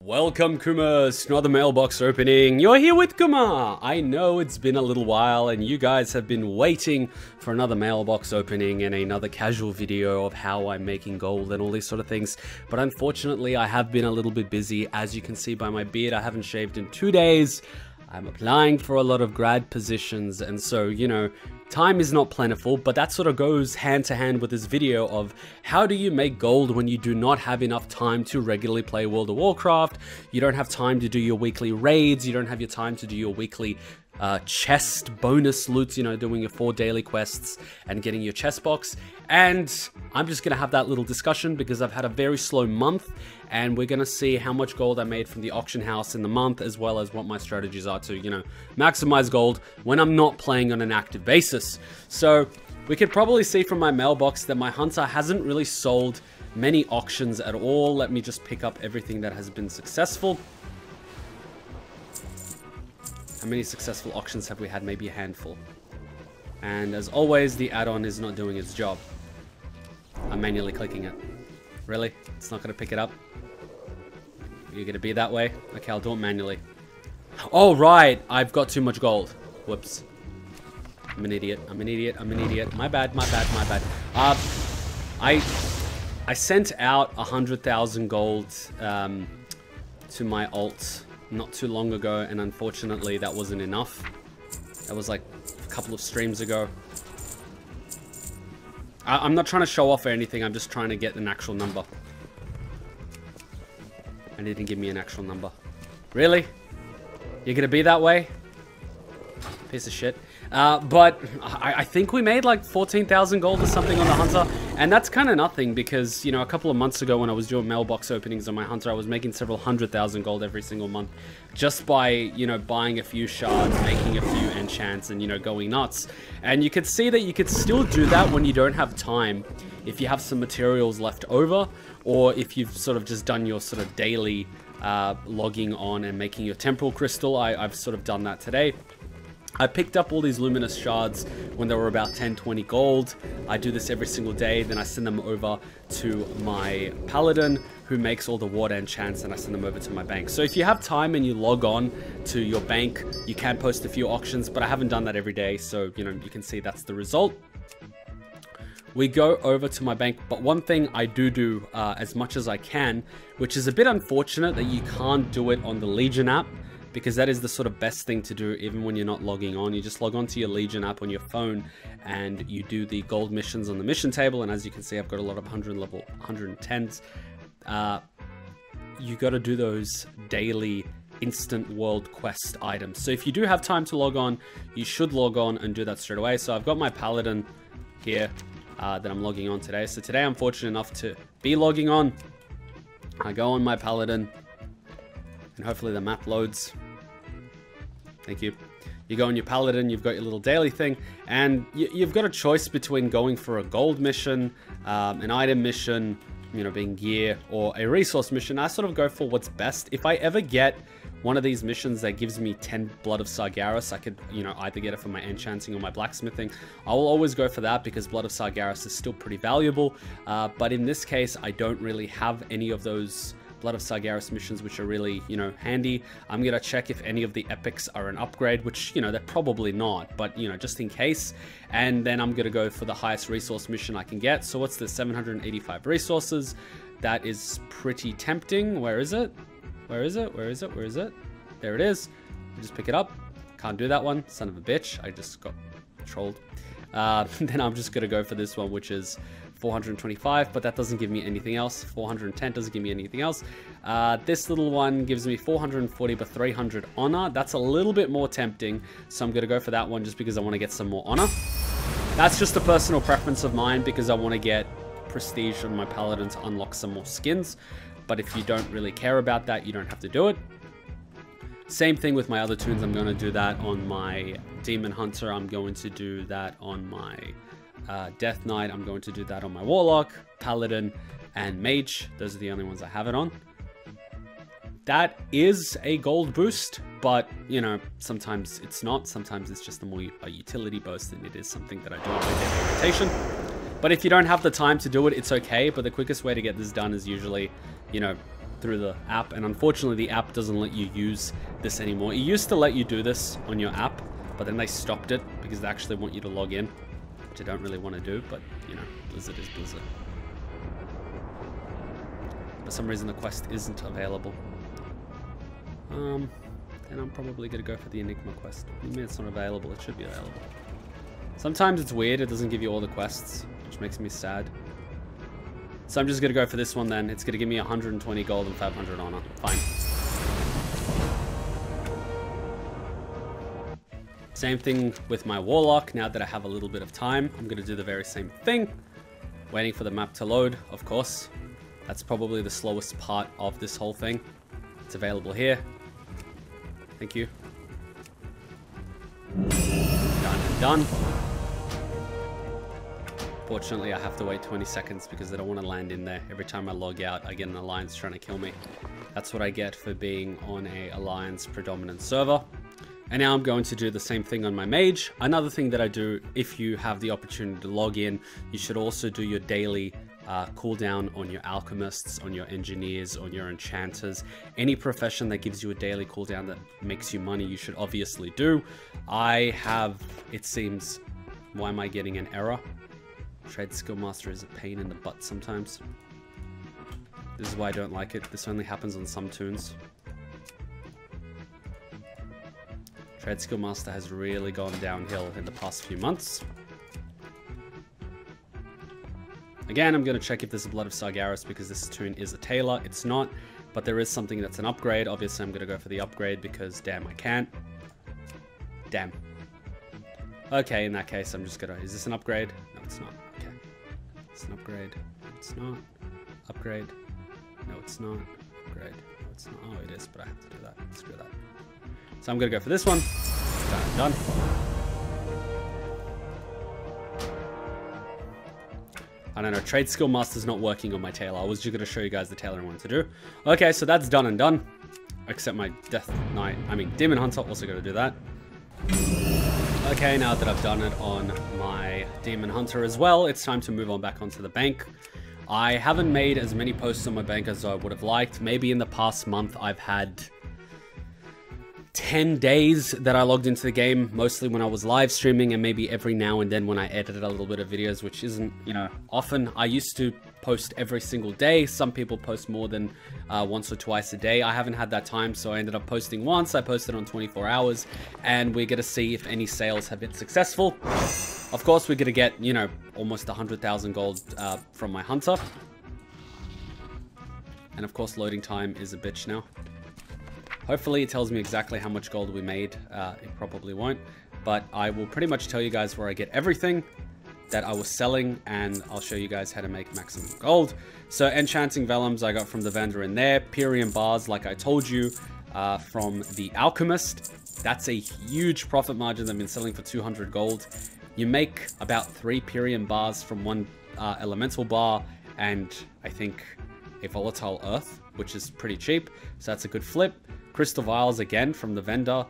Welcome, Kumas, to another mailbox opening. You're here with Kuma. I know it's been a little while and you guys have been waiting for another mailbox opening and another casual video of how I'm making gold and all these sort of things. But unfortunately, I have been a little bit busy. As you can see by my beard, I haven't shaved in 2 days. I'm applying for a lot of grad positions, and so, you know, time is not plentiful, but that sort of goes hand to hand with this video of how do you make gold when you do not have enough time to regularly play World of Warcraft. You don't have time to do your weekly raids, you don't have your time to do your weekly chest bonus loots, you know, doing your 4 daily quests and getting your chest box. And I'm just gonna have that little discussion because I've had a very slow month, and we're gonna see how much gold I made from the auction house in the month, as well as what my strategies are to, you know, maximize gold when I'm not playing on an active basis. So we could probably see from my mailbox that my hunter hasn't really sold many auctions at all. Let me just pick up everything that has been successful. How many successful auctions have we had? Maybe a handful. And as always, the add-on is not doing its job. I'm manually clicking it. Really? It's not going to pick it up? You're going to be that way? Okay, I'll do it manually. Oh, right! I've got too much gold. Whoops. I'm an idiot. I'm an idiot. I'm an idiot. My bad, my bad, my bad. I sent out 100,000 gold to my alt not too long ago, and unfortunately that wasn't enough. That was like a couple of streams ago. I'm not trying to show off or anything, I'm just trying to get an actual number. And it didn't give me an actual number. Really? You're gonna be that way? Piece of shit. But I think we made like 14,000 gold or something on the hunter, and that's kind of nothing because, you know, a couple of months ago when I was doing mailbox openings on my hunter, I was making several 100,000 gold every single month just by, you know, buying a few shards, making a few enchants, and, you know, going nuts. And you could see that you could still do that when you don't have time, if you have some materials left over, or if you've sort of just done your sort of daily logging on and making your temporal crystal. I've sort of done that today. I picked up all these luminous shards when they were about 10-20 gold. I do this every single day, then I send them over to my paladin who makes all the water enchants, and I send them over to my bank. So if you have time and you log on to your bank, you can post a few auctions, but I haven't done that every day, so, you know, you can see that's the result. We go over to my bank, but one thing I do as much as I can, which is a bit unfortunate that you can't do it on the Legion app, because that is the sort of best thing to do even when you're not logging on. You just log on to your Legion app on your phone and you do the gold missions on the mission table. And as you can see, I've got a lot of 100 level 110s. You got to do those daily instant world quest items. So if you do have time to log on, you should log on and do that straight away. So I've got my paladin here that I'm logging on today. So today I'm fortunate enough to be logging on. I go on my paladin and hopefully the map loads. Thank you. You go on your paladin, you've got your little daily thing, and you've got a choice between going for a gold mission, an item mission, you know, being gear, or a resource mission. I sort of go for what's best. If I ever get one of these missions that gives me 10 Blood of Sargeras, I could, you know, either get it for my enchanting or my blacksmithing. I will always go for that because Blood of Sargeras is still pretty valuable. But in this case, I don't really have any of those Blood of Sargeras missions, which are really, you know, handy. I'm gonna check if any of the epics are an upgrade, which, you know, they're probably not, but, you know, just in case. And then I'm gonna go for the highest resource mission I can get. So what's the 785 resources? That is pretty tempting. Where is it? Where is it? Where is it? Where is it? There it is. Just pick it up. Can't do that one. Son of a bitch. I just got trolled. Then I'm just gonna go for this one, which is 425, but that doesn't give me anything else. 410 doesn't give me anything else. This little one gives me 440 but 300 honor. That's a little bit more tempting, so I'm gonna go for that one just because I want to get some more honor. That's just a personal preference of mine because I want to get prestige on my paladin to unlock some more skins. But if you don't really care about that, you don't have to do it. Same thing with my other toons. I'm going to do that on my demon hunter. I'm going to do that on my Death Knight. I'm going to do that on my Warlock, Paladin, and Mage. Those are the only ones I have it on. That is a gold boost, but, you know, sometimes it's not. Sometimes it's just a utility boost, and it is something that I do on my daily rotation. But if you don't have the time to do it, it's okay. But the quickest way to get this done is usually, you know, through the app, and unfortunately the app doesn't let you use this anymore. It used to let you do this on your app, but then they stopped it because they actually want you to log in, which I don't really want to do, but you know, Blizzard is Blizzard. For some reason the quest isn't available. And I'm probably going to go for the Enigma quest. What do you mean it's not available? It should be available. Sometimes it's weird, it doesn't give you all the quests, which makes me sad. So I'm just going to go for this one then. It's going to give me 120 gold and 500 honor. Fine. Same thing with my Warlock. Now that I have a little bit of time, I'm going to do the very same thing. Waiting for the map to load, of course. That's probably the slowest part of this whole thing. It's available here. Thank you. Done and done. Fortunately, I have to wait 20 seconds because I don't want to land in there. Every time I log out, I get an alliance trying to kill me. That's what I get for being on a alliance predominant server. And now I'm going to do the same thing on my mage. Another thing that I do, if you have the opportunity to log in, you should also do your daily cooldown on your alchemists, on your engineers, on your enchanters. Any profession that gives you a daily cooldown that makes you money, you should obviously do. I have, it seems, why am I getting an error? Trade Skill Master is a pain in the butt sometimes. This is why I don't like it. This only happens on some tunes. Trade Skill Master has really gone downhill in the past few months. Again, I'm going to check if there's a Blood of Sargeras because this tune is a tailor. It's not, but there is something that's an upgrade. Obviously, I'm going to go for the upgrade because, damn, I can't. Damn. Okay, in that case, I'm just going to... Is this an upgrade? No, it's not. Okay. It's an upgrade. No, it's not. Upgrade. No, it's not. Upgrade. No, it's not. Oh, it is, but I have to do that. Screw that. So I'm going to go for this one. Done. I don't know, Trade Skill Master's not working on my tailor. I was just going to show you guys the tailor I wanted to do. Okay, so that's done and done. Except my Death Knight, Demon Hunter, also going to do that. Okay, now that I've done it on my Demon Hunter as well, it's time to move on back onto the bank. I haven't made as many posts on my bank as I would have liked. Maybe in the past month I've had 10 days that I logged into the game, mostly when I was live streaming and maybe every now and then when I edited a little bit of videos, which isn't, you know, often. I used to post every single day. Some people post more than once or twice a day. I haven't had that time, so I ended up posting once. I posted on 24 hours, and we're going to see if any sales have been successful. Of course, we're going to get, you know, almost 100,000 gold from my hunter. And of course, loading time is a bitch now. Hopefully it tells me exactly how much gold we made. It probably won't, but I will pretty much tell you guys where I get everything that I was selling, and I'll show you guys how to make maximum gold. So enchanting vellums I got from the vendor in there. Pyrian bars, like I told you, from the alchemist. That's a huge profit margin. I've been selling for 200 gold. You make about 3 Pyrian bars from one elemental bar, and I think a volatile earth, which is pretty cheap. So that's a good flip. Crystal vials again from the vendor.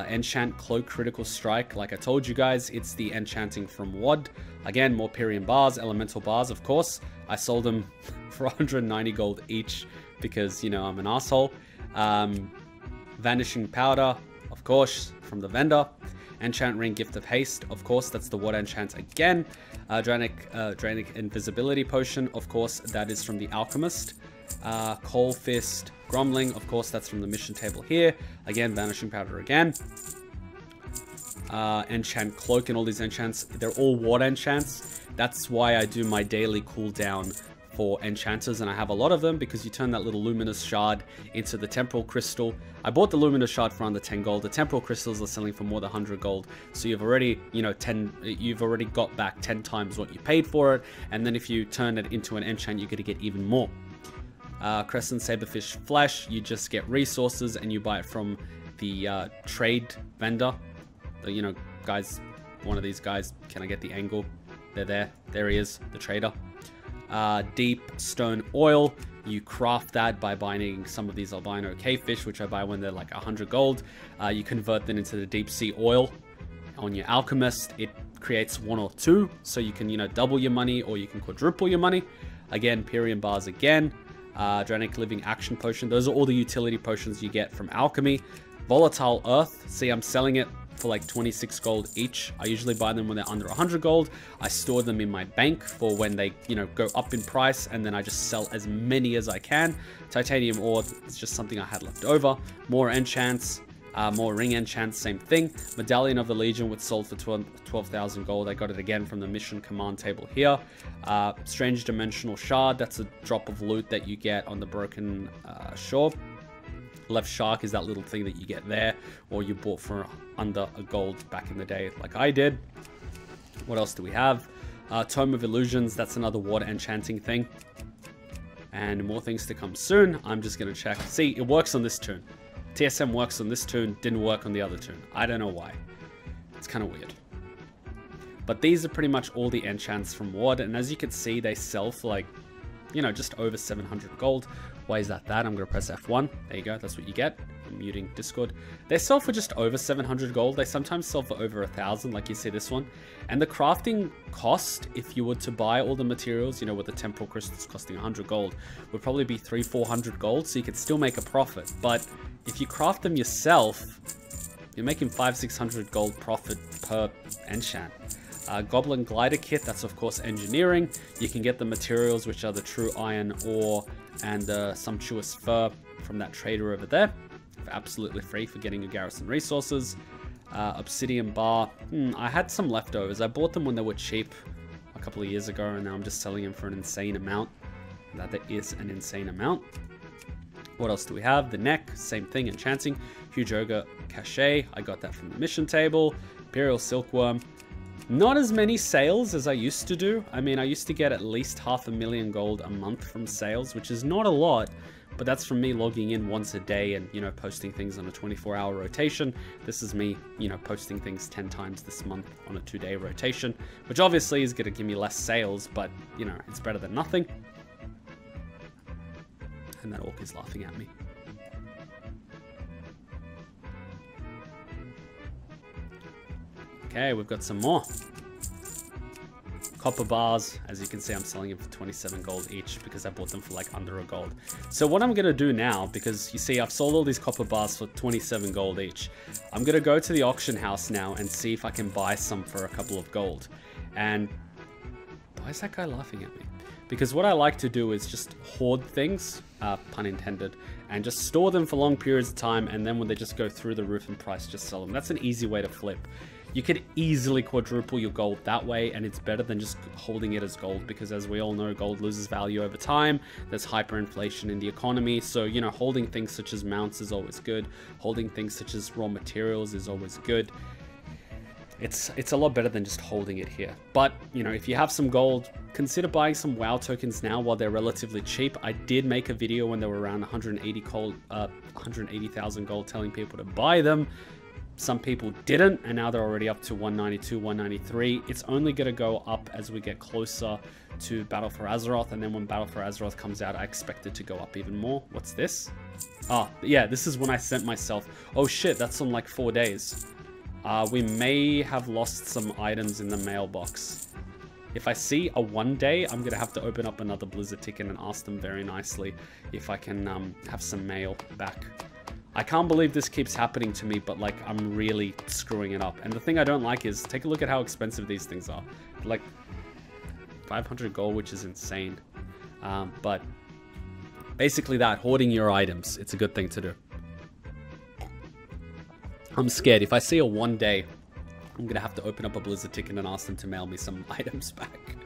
Enchant cloak critical strike. Like I told you guys, it's the enchanting from WoD. Again, more Pyrian bars, elemental bars, of course. I sold them for 190 gold each because, you know, I'm an asshole. Vanishing powder, of course, from the vendor. Enchant ring, gift of haste, of course, that's the WoD enchant again. Dranic invisibility potion, of course, that is from the alchemist. Coal fist, grumbling, of course, that's from the mission table here. Again, vanishing powder again. Enchant cloak and all these enchants, they're all WoD enchants. That's why I do my daily cooldown for enchanters, and I have a lot of them because you turn that little luminous shard into the temporal crystal. I bought the luminous shard for under 10 gold. The temporal crystals are selling for more than 100 gold, so you've already, you know, you've already got back 10 times what you paid for it, and then if you turn it into an enchant, you're going to get even more. Crescent Saberfish Flesh, you just get resources and you buy it from the trade vendor. You know, guys, one of these guys, can I get the angle? They're there. There he is, the trader. Deep stone oil, you craft that by buying some of these albino cavefish, which I buy when they're like 100 gold. You convert them into the deep sea oil on your alchemist. It creates 1 or 2, so you can, you know, double your money or you can quadruple your money. Again, Pyrian bars again. Dranic Living Action Potion. Those are all the utility potions you get from alchemy. Volatile Earth. See, I'm selling it for like 26 gold each. I usually buy them when they're under 100 gold. I store them in my bank for when they, you know, go up in price, and then I just sell as many as I can. Titanium ore is just something I had left over. More enchants, more ring enchants, same thing. Medallion of the Legion, which sold for 12,000 gold. I got it again from the mission command table here. Strange Dimensional Shard, that's a drop of loot that you get on the Broken Shore. Left Shark is that little thing that you get there, or you bought for under a gold back in the day, like I did. What else do we have? Tome of Illusions, that's another water enchanting thing. And more things to come soon. I'm just going to check. See, it works on this tune. TSM works on this tune, didn't work on the other tune. I don't know why. It's kind of weird. But these are pretty much all the enchants from Ward, and as you can see, they sell for like, you know, just over 700 gold. Why is that? I'm going to press F1. There you go. That's what you get. I'm muting Discord. They sell for just over 700 gold. They sometimes sell for over 1,000, like you see this one. And the crafting cost, if you were to buy all the materials, you know, with the temporal crystals costing 100 gold, would probably be 300-400 gold. So you could still make a profit. But if you craft them yourself, you're making 500-600 gold profit per enchant. Goblin Glider Kit, that's of course engineering. You can get the materials, which are the true iron ore and the sumptuous fur from that trader over there, for absolutely free for getting your garrison resources. Obsidian bar, I had some leftovers. I bought them when they were cheap a couple of years ago, and now I'm just selling them for an insane amount. That is an insane amount. What else do we have? The neck, same thing, enchanting. Huge Ogre Cachet, I got that from the mission table. Imperial Silkworm. Not as many sales as I used to do. I mean, I used to get at least 500,000 gold a month from sales, which is not a lot, but that's from me logging in once a day and, you know, posting things on a 24-hour rotation. This is me, you know, posting things 10 times this month on a 2-day rotation, which obviously is going to give me less sales, but, you know, it's better than nothing. And that orc is laughing at me. Okay, we've got some more. Copper bars, as you can see, I'm selling them for 27 gold each because I bought them for like under a gold. So what I'm going to do now, because you see I've sold all these copper bars for 27 gold each, I'm going to go to the auction house now and see if I can buy some for a couple of gold. And why is that guy laughing at me? Because what I like to do is just hoard things, pun intended, and just store them for long periods of time, and then when they just go through the roof in price, just sell them. That's an easy way to flip. You could easily quadruple your gold that way, and it's better than just holding it as gold, because as we all know, gold loses value over time. There's hyperinflation in the economy, so, you know, holding things such as mounts is always good. Holding things such as raw materials is always good. It's a lot better than just holding it here. But, you know, if you have some gold, consider buying some WoW tokens now while they're relatively cheap. I did make a video when they were around 180,000 gold telling people to buy them. Some people didn't, and now they're already up to 192, 193. It's only going to go up as we get closer to Battle for Azeroth, and then when Battle for Azeroth comes out, I expect it to go up even more. What's this? Oh, yeah, this is when I sent myself. Oh shit, that's on like 4 days. We may have lost some items in the mailbox. If I see a 1 day, I'm going to have to open up another Blizzard ticket and ask them very nicely if I can have some mail back. I can't believe this keeps happening to me, but like I'm really screwing it up. And the thing I don't like is, take a look at how expensive these things are. Like 500 gold, which is insane. But basically that, hoarding your items, it's a good thing to do. I'm scared. If I see a 1 day, I'm going to have to open up a Blizzard ticket and ask them to mail me some items back.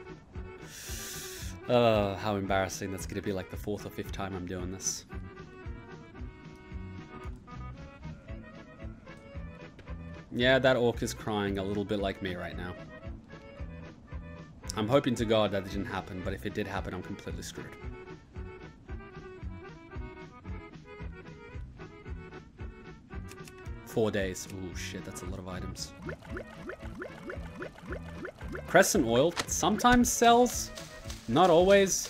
How embarrassing. That's going to be like the 4th or 5th time I'm doing this. Yeah, that orc is crying a little bit like me right now. I'm hoping to God that didn't happen, but if it did happen, I'm completely screwed. Four days. Oh shit, that's a lot of items. Crescent oil sometimes sells, not always.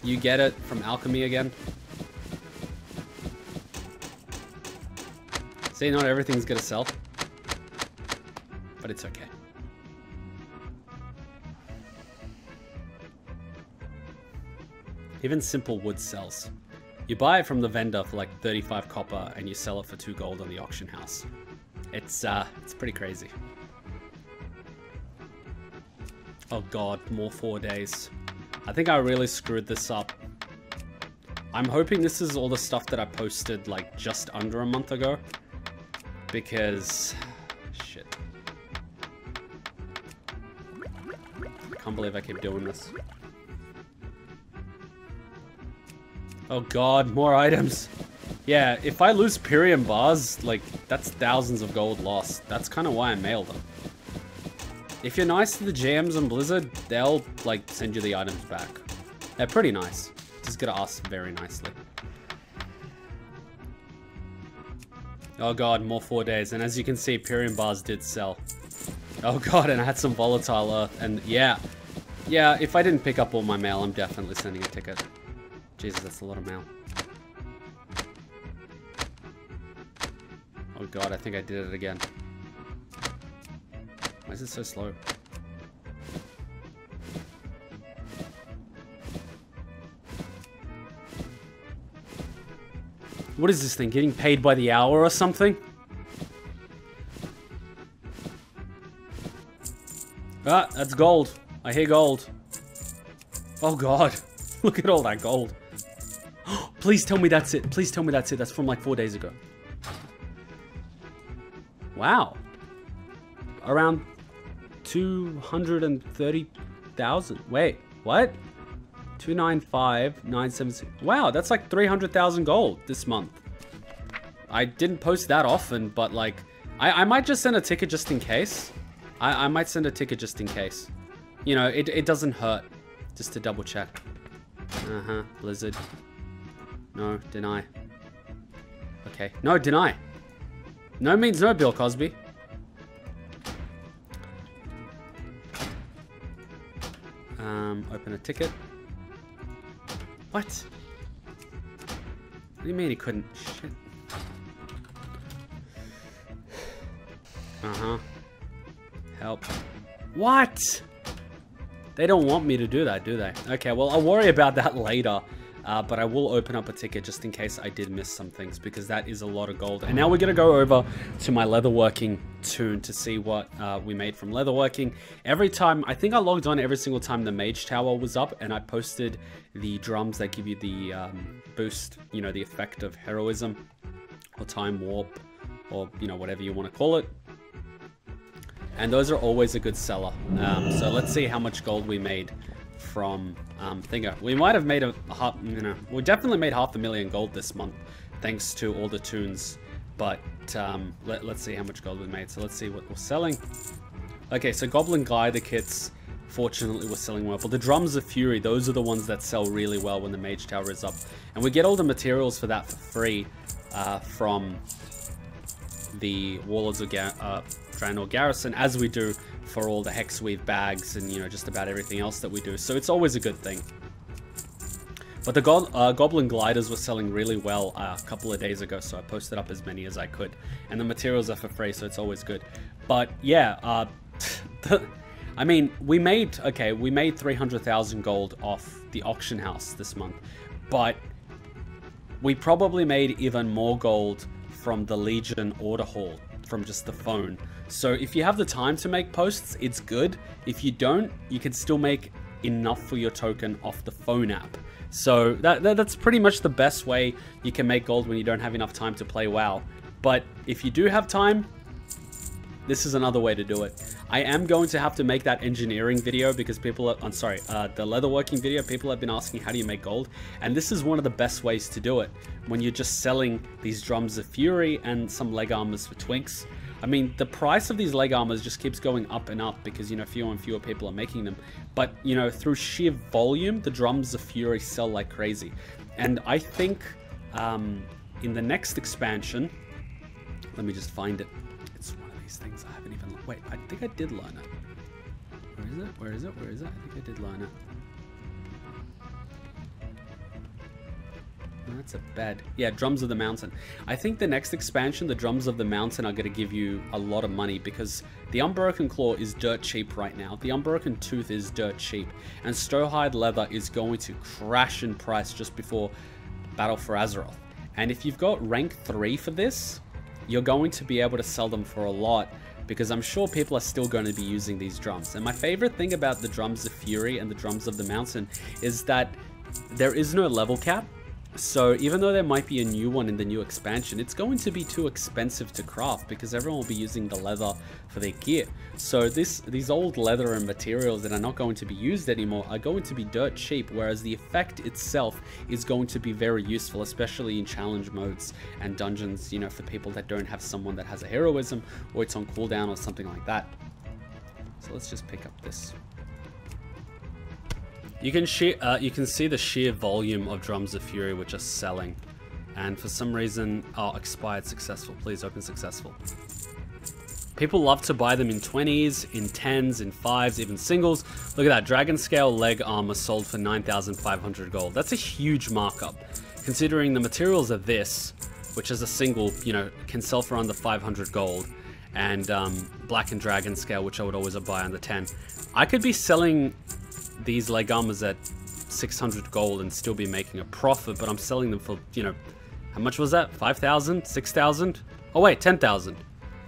You get it from alchemy again. See, not everything's gonna sell, but it's okay. Even simple wood sells. You buy it from the vendor for like 35 copper and you sell it for 2 gold on the auction house. It's pretty crazy. Oh god, more 4 days. I think I really screwed this up. I'm hoping this is all the stuff that I posted like just under a month ago. Because... shit. I can't believe I keep doing this. Oh god, more items. Yeah, if I lose Pyrian bars, like, that's thousands of gold lost. That's kind of why I mailed them. If you're nice to the GMs and Blizzard, they'll, like, send you the items back. They're pretty nice. Just gotta ask very nicely. Oh god, more 4 days. And as you can see, Pyrian bars did sell. Oh god, and I had some volatile earth. And yeah, if I didn't pick up all my mail, I'm definitely sending a ticket. Jesus, that's a lot of mail. Oh god, I think I did it again. Why is it so slow? What is this thing? Getting paid by the hour or something? Ah, that's gold. I hear gold. Oh god. Look at all that gold. Please tell me that's it. Please tell me that's it. That's from like 4 days ago. Wow. Around 230,000. Wait, what? 295,976. Wow, that's like 300,000 gold this month. I didn't post that often, but like, I might just send a ticket just in case. I might send a ticket just in case. You know, it doesn't hurt just to double check. Blizzard. No, deny. Okay, no, deny. No means no, Bill Cosby. Open a ticket. What? What do you mean he couldn't? Shit. Help. What? They don't want me to do that, do they? Okay, well, I'll worry about that later. But I will open up a ticket just in case I did miss some things, because that is a lot of gold. And now we're going to go over to my leatherworking toon to see what we made from leatherworking. Every time, I think I logged on every single time the mage tower was up, and I posted the drums that give you the boost, you know, the effect of heroism or time warp, or, you know, whatever you want to call it. And those are always a good seller. So let's see how much gold we made from Thingo. We might have made we definitely made 500,000 gold this month, thanks to all the toons. But let's see how much gold we made. So let's see what we're selling. Okay, so Goblin Glider kits, fortunately, we're selling well. But the Drums of Fury, those are the ones that sell really well when the Mage Tower is up. And we get all the materials for that for free from the Warlords of Draenor Garrison, as we do for all the Hexweave bags and, you know, just about everything else that we do. So it's always a good thing. But the Goblin Gliders were selling really well a couple of days ago, so I posted up as many as I could. And the materials are for free, so it's always good. But yeah, I mean, we made 300,000 gold off the auction house this month. But we probably made even more gold from the Legion order hall, from just the phone. So if you have the time to make posts, it's good. If you don't, you can still make enough for your token off the phone app. So that's pretty much the best way you can make gold when you don't have enough time to play WoW. But if you do have time, this is another way to do it. I am going to have to make that engineering video because people are, the leatherworking video, people have been asking how do you make gold, and this is one of the best ways to do it when you're just selling these Drums of Fury and some leg armors for twinks. I mean, the price of these leg armors just keeps going up and up because, you know, fewer and fewer people are making them. But, you know, through sheer volume, the Drums of Fury sell like crazy. And I think in the next expansion, let me just find it. It's one of these things I haven't even... Wait, I think I did learn it. Where is it? Where is it? Where is it? I think I did learn it. That's a bed. Yeah, Drums of the Mountain. I think the next expansion, the Drums of the Mountain, are going to give you a lot of money because the Unbroken Claw is dirt cheap right now. The Unbroken Tooth is dirt cheap. And Stowhide Leather is going to crash in price just before Battle for Azeroth. And if you've got rank 3 for this, you're going to be able to sell them for a lot because I'm sure people are still going to be using these drums. And my favorite thing about the Drums of Fury and the Drums of the Mountain is that there is no level cap. So even though there might be a new one in the new expansion, it's going to be too expensive to craft because everyone will be using the leather for their gear. So these old leather and materials that are not going to be used anymore are going to be dirt cheap, whereas the effect itself is going to be very useful, especially in challenge modes and dungeons, you know, for people that don't have someone that has a heroism or it's on cooldown or something like that. So let's just pick up this. You can see the sheer volume of Drums of Fury which are selling, and for some reason, oh, expired successful. Please open successful. People love to buy them in 20s, in 10s, in 5s, even singles. Look at that, Dragon Scale leg armor sold for 9,500 gold. That's a huge markup, considering the materials of this, which is a single, you know, can sell for under 500 gold, and Black and Dragon Scale, which I would always buy under 10. I could be selling these leg armors at 600 gold and still be making a profit, but I'm selling them for, you know, how much was that? 5,000? 6,000? Oh wait, 10,000.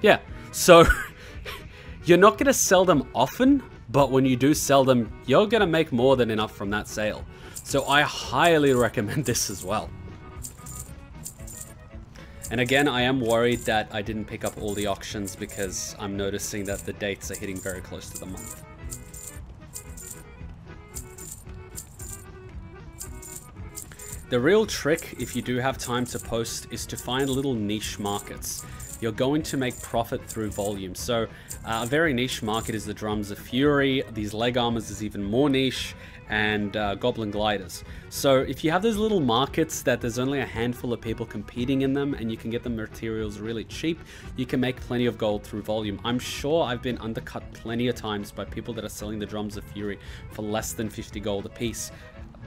Yeah, so you're not going to sell them often, but when you do sell them, you're going to make more than enough from that sale. So I highly recommend this as well. And again, I am worried that I didn't pick up all the auctions because I'm noticing that the dates are hitting very close to the month. The real trick, if you do have time to post, is to find little niche markets. You're going to make profit through volume. So a very niche market is the Drums of Fury. These leg armors is even more niche, and Goblin Gliders. So if you have those little markets that there's only a handful of people competing in them and you can get the materials really cheap, you can make plenty of gold through volume. I'm sure I've been undercut plenty of times by people that are selling the Drums of Fury for less than 50 gold a piece.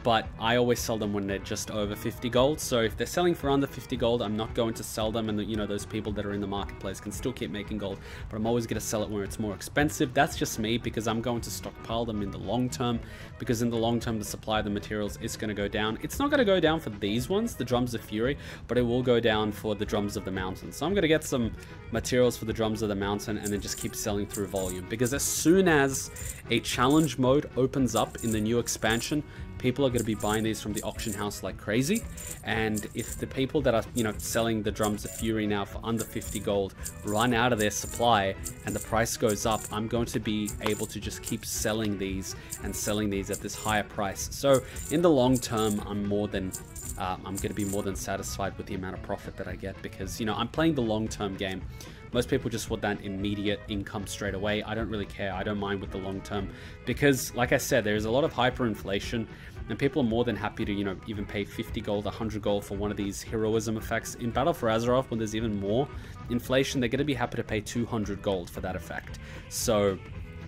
But I always sell them when they're just over 50 gold. So if they're selling for under 50 gold, I'm not going to sell them. And you know, those people that are in the marketplace can still keep making gold, but I'm always going to sell it where it's more expensive. That's just me, because I'm going to stockpile them in the long term, because in the long term, the supply of the materials is going to go down. It's not going to go down for these ones, the Drums of Fury, but it will go down for the Drums of the Mountain. So I'm going to get some materials for the Drums of the Mountain and then just keep selling through volume, because as soon as a challenge mode opens up in the new expansion, people are going to be buying these from the auction house like crazy. And if the people that are, you know, selling the Drums of Fury now for under 50 gold run out of their supply and the price goes up, I'm going to be able to just keep selling these and selling these at this higher price. So in the long term, I'm going to be more than satisfied with the amount of profit that I get, because, you know, I'm playing the long-term game. Most people just want that immediate income straight away. I don't really care. I don't mind with the long term, because like I said, there's a lot of hyperinflation and people are more than happy to, you know, even pay 50 gold, 100 gold for one of these heroism effects. In Battle for Azeroth, when there's even more inflation, they're going to be happy to pay 200 gold for that effect. So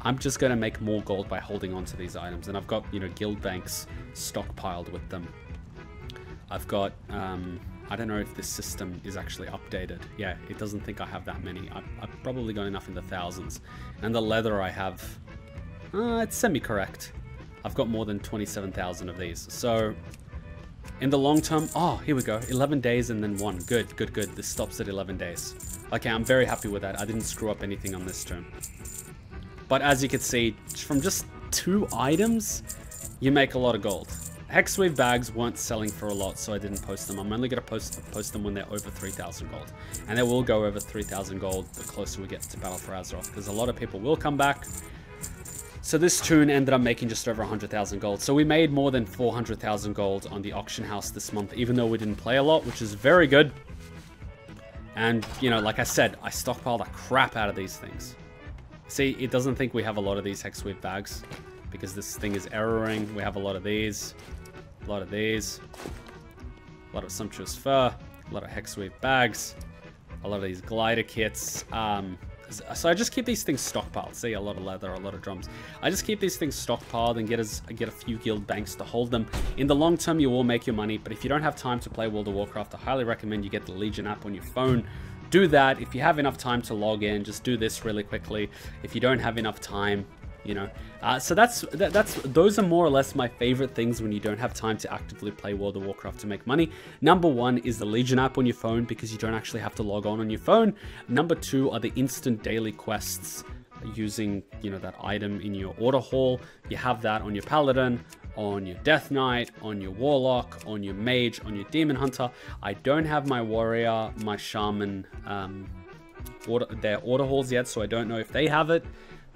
I'm just going to make more gold by holding on to these items. And I've got, you know, guild banks stockpiled with them. I've got, I don't know if this system is actually updated. Yeah, it doesn't think I have that many. I've probably got enough in the thousands. And the leather I have, it's semi-correct. I've got more than 27,000 of these. So in the long term, oh, here we go. 11 days and then 1. Good, good, good. This stops at 11 days. Okay, I'm very happy with that. I didn't screw up anything on this turn. But as you can see, from just 2 items, you make a lot of gold. Hexweave bags weren't selling for a lot, so I didn't post them. I'm only going to post them when they're over 3,000 gold. And they will go over 3,000 gold the closer we get to Battle for Azeroth, because a lot of people will come back. So this tune ended up making just over 100,000 gold. So we made more than 400,000 gold on the auction house this month, even though we didn't play a lot, which is very good. And, you know, like I said, I stockpiled the crap out of these things. See, it doesn't think we have a lot of these Hexweave bags, because this thing is erroring. We have a lot of these, a lot of these, a lot of Sumptuous Fur, a lot of Hexweave bags, a lot of these glider kits. So I just keep these things stockpiled. See, a lot of leather, a lot of drums. I just keep these things stockpiled and get a few guild banks to hold them. In the long term, you will make your money, but if you don't have time to play World of Warcraft, I highly recommend you get the Legion app on your phone. Do that. If you have enough time to log in, just do this really quickly. If you don't have enough time, you know, so those are more or less my favorite things when you don't have time to actively play World of Warcraft to make money. Number one is the Legion app on your phone, because you don't actually have to log on your phone. Number two are the instant daily quests using, you know, that item in your order hall. You have that on your Paladin, on your Death Knight, on your Warlock, on your Mage, on your Demon Hunter. I don't have my Warrior, my Shaman, their order halls yet, so I don't know if they have it.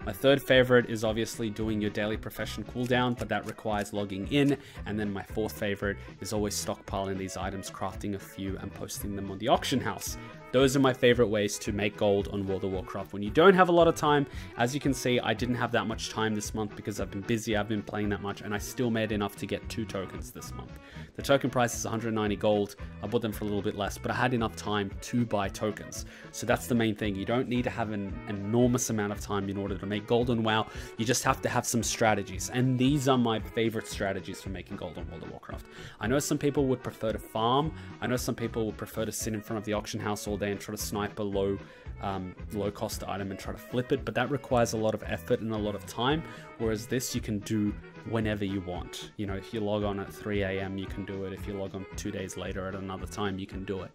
My third favorite is obviously doing your daily profession cooldown, but that requires logging in. And then my fourth favorite is always stockpiling these items, crafting a few, and posting them on the auction house. Those are my favorite ways to make gold on World of Warcraft when you don't have a lot of time. As you can see, I didn't have that much time this month because I've been busy, I've been playing that much, and I still made enough to get 2 tokens this month. The token price is 190 gold. I bought them for a little bit less, but I had enough time to buy tokens. So that's the main thing. You don't need to have an enormous amount of time in order to make gold on WoW. You just have to have some strategies, and these are my favorite strategies for making gold on World of Warcraft. I know some people would prefer to farm. I know some people would prefer to sit in front of the auction house all day and try to snipe a low cost item and try to flip it, but that requires a lot of effort and a lot of time, whereas this you can do whenever you want. You know, if you log on at 3 AM, you can do it. If you log on 2 days later at another time, you can do it.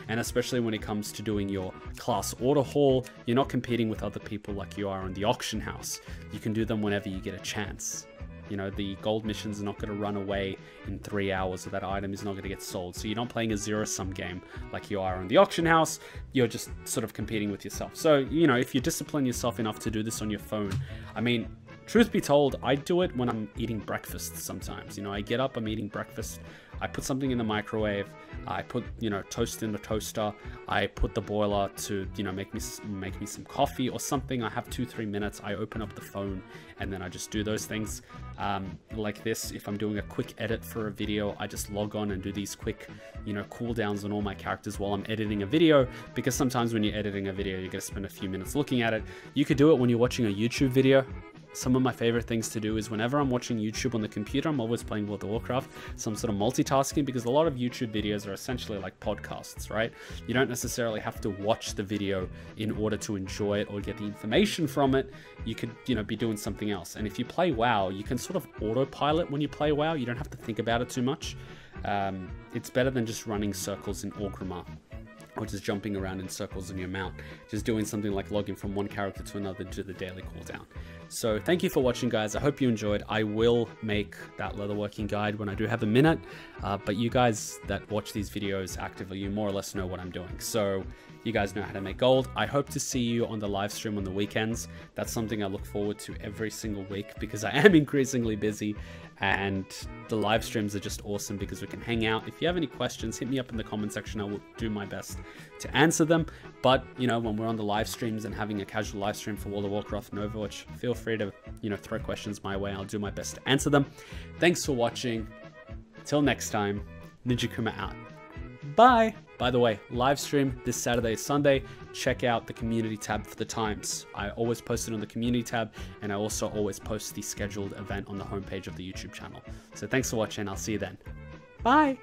And especially when it comes to doing your class order haul, you're not competing with other people like you are on the auction house. You can do them whenever you get a chance. You know, the gold missions are not going to run away in 3 hours, or that item is not going to get sold. So you're not playing a zero-sum game like you are on the auction house. You're just sort of competing with yourself. So, you know, if you discipline yourself enough to do this on your phone, I mean, truth be told, I do it when I'm eating breakfast sometimes. You know, I get up, I'm eating breakfast, I put something in the microwave, I put, you know, toast in the toaster, I put the boiler to, you know, make me some coffee or something. I have 2-3 minutes, I open up the phone, and then I just do those things. Like this, if I'm doing a quick edit for a video, I just log on and do these quick, you know, cooldowns on all my characters while I'm editing a video, because sometimes when you're editing a video, you're gonna spend a few minutes looking at it. You could do it when you're watching a YouTube video. Some of my favorite things to do is whenever I'm watching YouTube on the computer, I'm always playing World of Warcraft. So I'm sort of multitasking, because a lot of YouTube videos are essentially like podcasts, right? You don't necessarily have to watch the video in order to enjoy it or get the information from it. You could, you know, be doing something else. And if you play WoW, you can sort of autopilot when you play WoW. You don't have to think about it too much. It's better than just running circles in Orgrimmar, or just jumping around in circles in your mount. Just doing something like logging from one character to another to the daily cooldown. So thank you for watching, guys. I hope you enjoyed. I will make that leatherworking guide when I do have a minute, but you guys that watch these videos actively, you more or less know what I'm doing. So you guys know how to make gold. I hope to see you on the live stream on the weekends. That's something I look forward to every single week, because I am increasingly busy, and the live streams are just awesome because we can hang out. If you have any questions, hit me up in the comment section. I will do my best to answer them. But, you know, when we're on the live streams and having a casual live stream for World of Warcraft and Overwatch, feel free to, you know, throw questions my way. I'll do my best to answer them. Thanks for watching. Till next time, Ninja Kuma out. Bye. By the way, live stream this Saturday, Sunday. Check out the community tab for the times. I always post it on the community tab, and I also always post the scheduled event on the homepage of the YouTube channel. So thanks for watching. I'll see you then. Bye.